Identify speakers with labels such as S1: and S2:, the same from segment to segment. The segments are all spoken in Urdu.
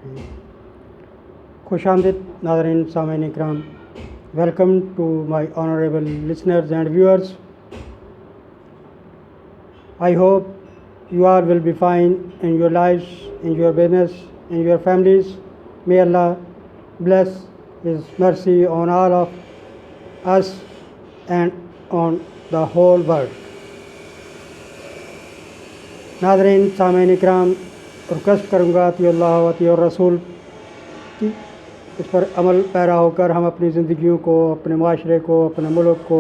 S1: الرحیم۔ خوش آمدید ناظرین سامعین اکرام، welcome to my honourable listeners and viewers. I hope you all will be fine in your lives, in your business, in your families. May Allah bless His mercy on all of us and on the whole world. ناظرین سامعین اکرام، ریکویسٹ کروں گا اطیع اللہ و اطیع الرسول کی، اس پر عمل پیرا ہو کر ہم اپنی زندگیوں کو، اپنے معاشرے کو، اپنے ملک کو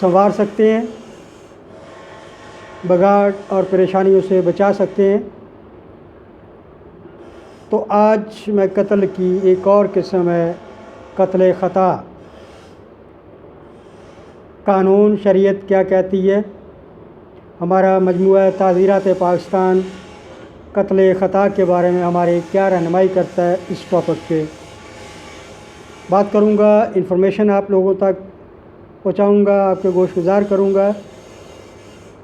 S1: سنوار سکتے ہیں، بگاڑ اور پریشانیوں سے بچا سکتے ہیں. تو آج میں قتل کی ایک اور قسم ہے، قتل خطا. قانون شریعت کیا کہتی ہے؟ ہمارا مجموعہ تعزیرات پاکستان قتل خطا کے بارے میں ہمارے کیا رہنمائی کرتا ہے، اس ٹاپک پہ بات کروں گا. انفارمیشن آپ لوگوں تک پہنچاؤں گا، آپ کے گوش گزار کروں گا.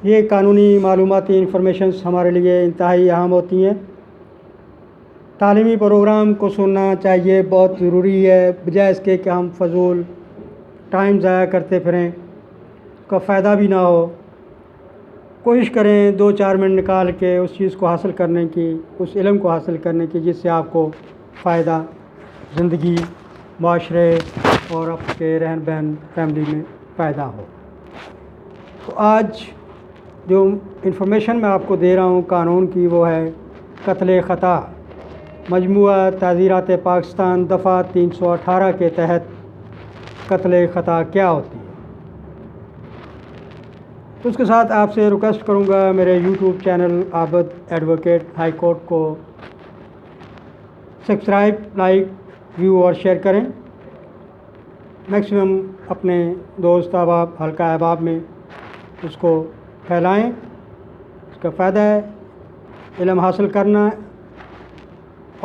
S1: یہ قانونی معلوماتی انفارمیشنز ہمارے لیے انتہائی اہم ہوتی ہیں. تعلیمی پروگرام کو سننا چاہیے، بہت ضروری ہے، بجائے اس کے کہ ہم فضول ٹائم ضائع کرتے پھریں، کا فائدہ بھی نہ ہو. کوشش کریں 2-4 منٹ نکال کے اس چیز کو حاصل کرنے کی، اس علم کو حاصل کرنے کی جس سے آپ کو فائدہ زندگی، معاشرے اور آپ کے رہن بہن فیملی میں پیدا ہو. تو آج جو انفارمیشن میں آپ کو دے رہا ہوں قانون کی، وہ ہے قتل خطا. مجموعہ تعزیرات پاکستان دفعہ 318 کے تحت قتل خطا کیا ہوتی ہے. تو اس کے ساتھ آپ سے ریکویسٹ کروں گا میرے یوٹیوب چینل عابد ایڈوکیٹ ہائی کورٹ کو سبسکرائب، لائک، ویو اور شیئر کریں. میکسیمم اپنے دوست احباب، حلقہ احباب میں اس کو پھیلائیں. اس کا فائدہ ہے علم حاصل کرنا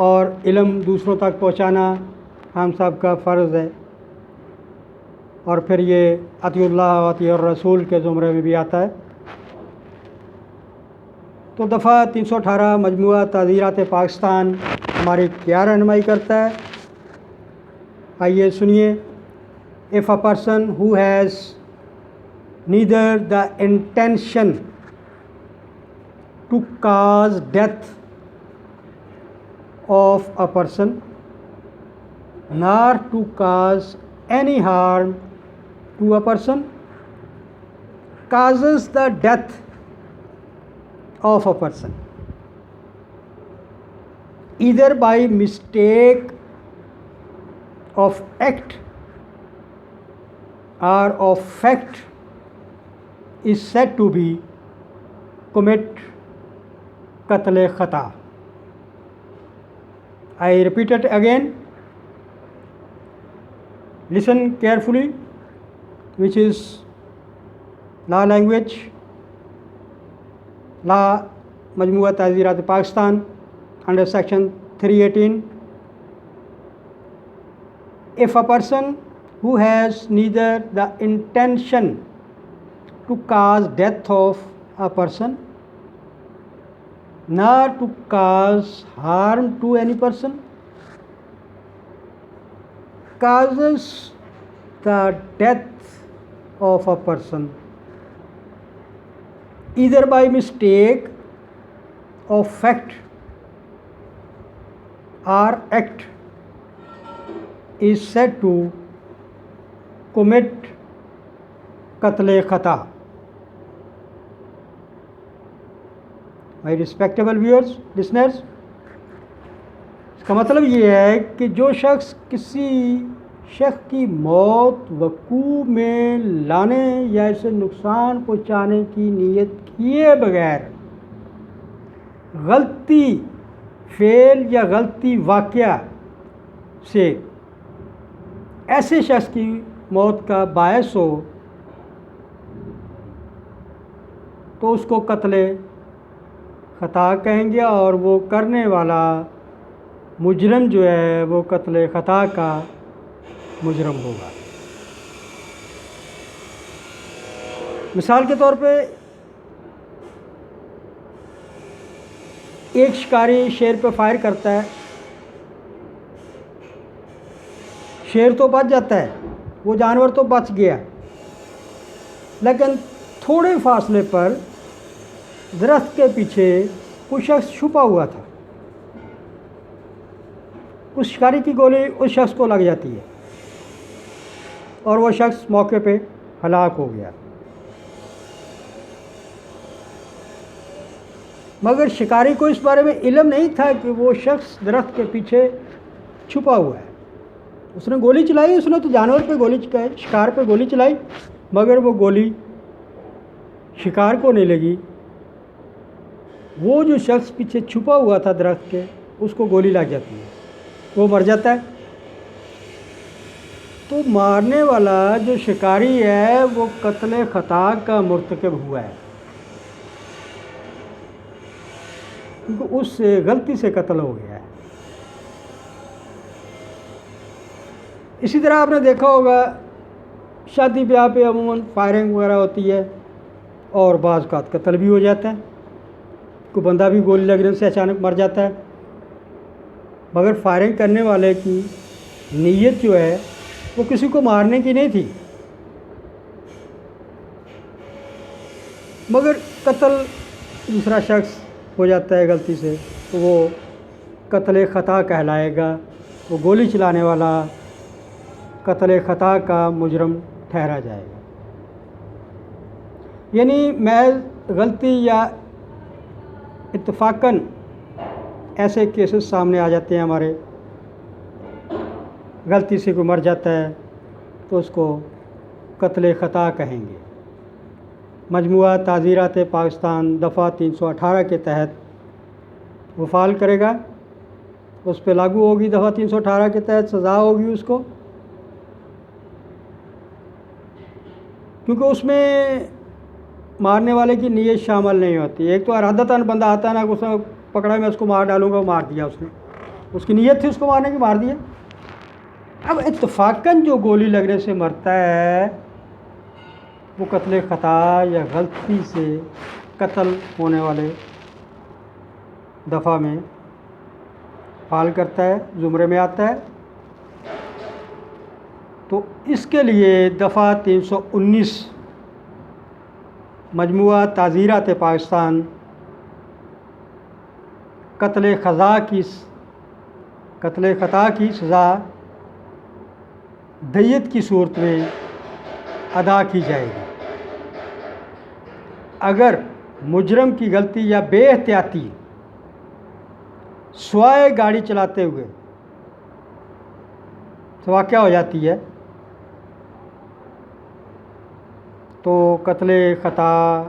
S1: اور علم دوسروں تک پہنچانا ہم سب کا فرض ہے. اور پھر یہ اطیع اللہ و اطیع الرسول کے زمرے میں بھی آتا ہے. تو دفعہ 318 مجموعہ تعزیرات پاکستان ہماری کیا رہنمائی کرتا ہے، آئیے سنیے. If a person who has neither the intention to cause death of a person nor to cause any harm to a person causes the death of a person either by mistake of act or of fact is said to be commit qatl khata. I repeat it again. Listen carefully, which is law language. Law Majmua Ta'zirat Pakistan under section 318. If a person who has neither the intention to cause death of a person nor to cause harm to any person causes the death of a person either by mistake of fact or act is said to commit qatl khata. My respectable viewers, listeners, اس کا مطلب یہ ہے کہ جو شخص کسی شخص کی موت وقوع میں لانے یا اسے نقصان پہنچانے کی نیت کیے بغیر غلطی فعل یا غلطی واقعہ سے ایسے شخص کی موت کا باعث ہو تو اس کو قتل خطا کہیں گے، اور وہ کرنے والا مجرم جو ہے وہ قتل خطا کا مجرم ہوگا. مثال کے طور پہ ایک شکاری شیر پہ فائر کرتا ہے، شیر تو بچ جاتا ہے، وہ جانور تو بچ گیا، لیکن تھوڑے فاصلے پر درخت کے پیچھے کوئی شخص چھپا ہوا تھا، اس شکاری کی گولی اس شخص کو لگ جاتی ہے اور وہ شخص موقع پہ ہلاک ہو گیا۔ مگر شکاری کو اس بارے میں علم نہیں تھا کہ وہ شخص درخت کے پیچھے چھپا ہوا ہے۔ اس نے گولی چلائی، اس نے تو جانور پہ گولی چلائی، شکار پہ گولی چلائی، مگر وہ گولی شکار کو نہیں لگی، وہ جو شخص پیچھے چھپا ہوا تھا درخت کے اس کو گولی لگ جاتی ہے، وہ مر جاتا ہے۔ تو مارنے والا جو شکاری ہے وہ قتل خطا کا مرتکب ہوا ہے، کیونکہ اس سے غلطی سے قتل ہو گیا ہے۔ اسی طرح آپ نے دیکھا ہوگا شادی بیاہ پہ عموماً فائرنگ وغیرہ ہوتی ہے اور بعض کا قتل بھی ہو جاتا ہے، کوئی بندہ بھی گولی لگنے سے اچانک مر جاتا ہے، مگر فائرنگ کرنے والے کی نیت جو ہے وہ کسی کو مارنے کی نہیں تھی، مگر قتل دوسرا شخص ہو جاتا ہے غلطی سے تو وہ قتل خطا کہلائے گا، وہ گولی چلانے والا قتل خطا کا مجرم ٹھہرا جائے گا۔ یعنی محض غلطی یا اتفاقاً ایسے کیسز سامنے آ جاتے ہیں ہمارے، غلطی سے کوئی مر جاتا ہے تو اس کو قتل خطا کہیں گے۔ مجموعہ تعزیرات پاکستان دفعہ 318 کے تحت وہ فعال کرے گا، اس پہ لاگو ہوگی، دفعہ 318 کے تحت سزا ہوگی اس کو، کیونکہ اس میں مارنے والے کی نیت شامل نہیں ہوتی۔ ایک تو ارادتاً بندہ آتا ہے نا، اس نے پکڑا میں اس کو مار ڈالوں گا، مار دیا، اس نے، اس کی نیت تھی اس کو مارنے کی، مار دیا۔ اب اتفاقاً جو گولی لگنے سے مرتا ہے وہ قتل خطا یا غلطی سے قتل ہونے والے دفعہ میں فعال کرتا ہے، زمرے میں آتا ہے۔ تو اس کے لیے دفعہ 319 مجموعہ تعزیرات پاکستان قتل خطا کی سزا دیت کی صورت میں ادا کی جائے گی۔ اگر مجرم کی غلطی یا بے احتیاطی سوائے گاڑی چلاتے ہوئے واقع ہو جاتی ہے تو قتل خطا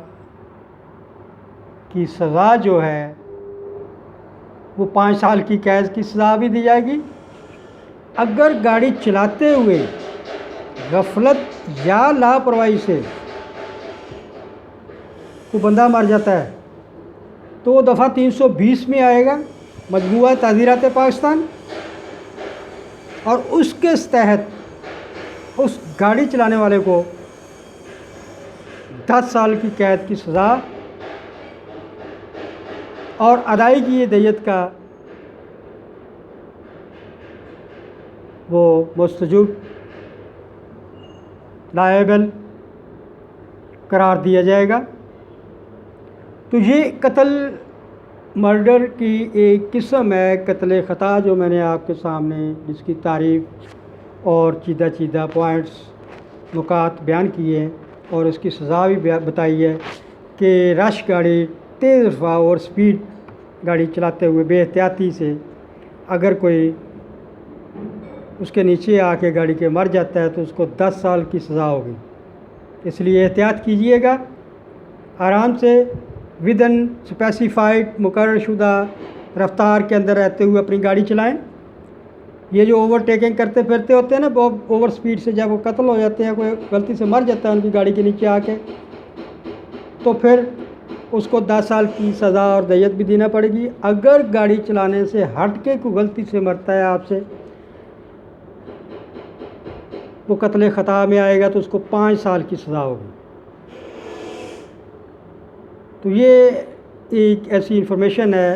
S1: کی سزا جو ہے وہ 5 سال کی قید کی سزا بھی دی جائے گی۔ اگر گاڑی چلاتے ہوئے غفلت یا لاپرواہی سے کوئی بندہ مر جاتا ہے تو وہ دفعہ 320 میں آئے گا، مجموعہ تعزیرات پاکستان، اور اس کے تحت اس گاڑی چلانے والے کو 10 سال کی قید کی سزا اور ادائیگی دیت کا وہ مستوجب لائبل قرار دیا جائے گا۔ تو یہ قتل مرڈر کی ایک قسم ہے، قتل خطا، جو میں نے آپ کے سامنے جس کی تعریف اور چیدہ پوائنٹس نکات بیان کیے ہیں اور اس کی سزا بھی بتائی ہے کہ رش گاڑی، تیز رفتار اور سپیڈ گاڑی چلاتے ہوئے بے احتیاطی سے اگر کوئی اس کے نیچے آ کے گاڑی کے مر جاتا ہے تو اس کو 10 سال کی سزا ہوگی۔ اس لیے احتیاط کیجئے گا، آرام سے ودن اسپیسیفائڈ مقرر شدہ رفتار کے اندر رہتے ہوئے اپنی گاڑی چلائیں۔ یہ جو اوور ٹیکنگ کرتے پھرتے ہوتے ہیں نا، بہت اوور سپیڈ سے جب وہ قتل ہو جاتے ہیں، کوئی غلطی سے مر جاتا ہے ان کی گاڑی کے نیچے آ کے، تو پھر اس کو 10 سال کی سزا اور دیت بھی دینا پڑے گی۔ اگر گاڑی چلانے سے ہٹ کے کوئی غلطی سے مرتا ہے آپ سے، وہ قتل خطا میں آئے گا تو اس کو 5 سال کی سزا ہوگی۔ تو یہ ایک ایسی انفارمیشن ہے